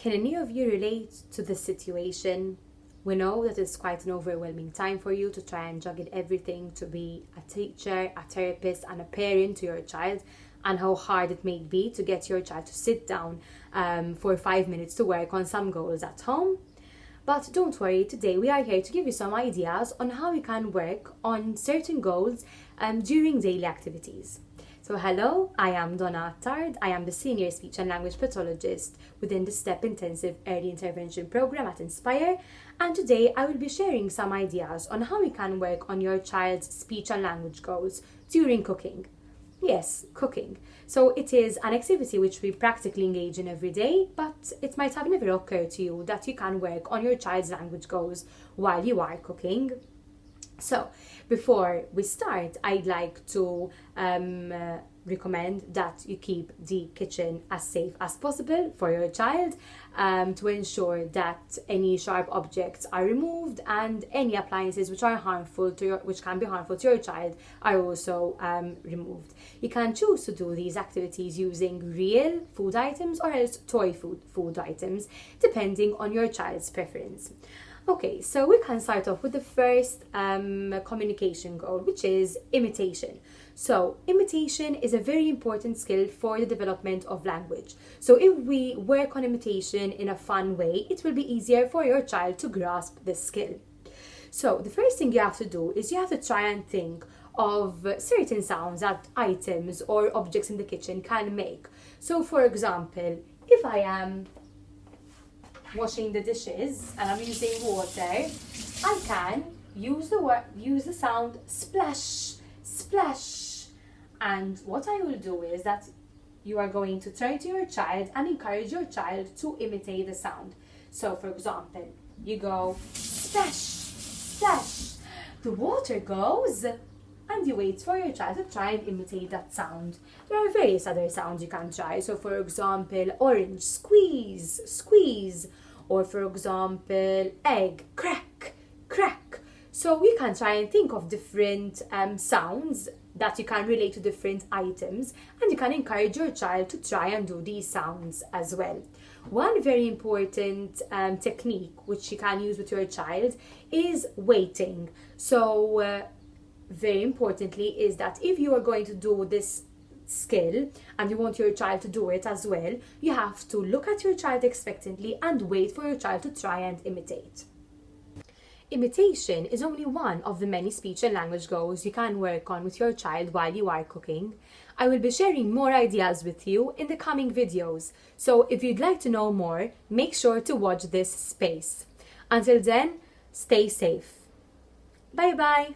Can any of you relate to this situation? We know that it's quite an overwhelming time for you to try and juggle everything, to be a teacher, a therapist, and a parent to your child, and how hard it may be to get your child to sit down for 5 minutes to work on some goals at home. But don't worry, today we are here to give you some ideas on how you can work on certain goals during daily activities. So hello, I am Donna. I am the Senior Speech and Language Pathologist within the STEP Intensive Early Intervention Program at Inspire, and today I will be sharing some ideas on how you can work on your child's speech and language goals during cooking. Yes, cooking. So it is an activity which we practically engage in every day, but it might have never occurred to you that you can work on your child's language goals while you are cooking. So before we start, I'd like to recommend that you keep the kitchen as safe as possible for your child, to ensure that any sharp objects are removed and any appliances which are harmful which can be harmful to your child are also removed. You can choose to do these activities using real food items or else toy food items, depending on your child's preference. Okay, so we can start off with the first communication goal, which is imitation. So imitation is a very important skill for the development of language. So if we work on imitation in a fun way, it will be easier for your child to grasp this skill. So the first thing you have to do is you have to try and think of certain sounds that items or objects in the kitchen can make. So for example, if I am washing the dishes and I'm using water, I can use the sound splash, splash. And what I will do is that you are going to turn to your child and encourage your child to imitate the sound. So for example, you go splash, splash, the water goes, and you wait for your child to try and imitate that sound. There are various other sounds you can try. So for example, orange, squeeze, squeeze. Or for example, egg, crack, crack. So you can try and think of different sounds that you can relate to different items, and you can encourage your child to try and do these sounds as well. One very important technique which you can use with your child is waiting. So very importantly is that if you are going to do this skill and you want your child to do it as well, you have to look at your child expectantly and wait for your child to try and imitate. Imitation is only one of the many speech and language goals you can work on with your child while you are cooking. I will be sharing more ideas with you in the coming videos, so if you'd like to know more, make sure to watch this space. Until then, stay safe. Bye bye.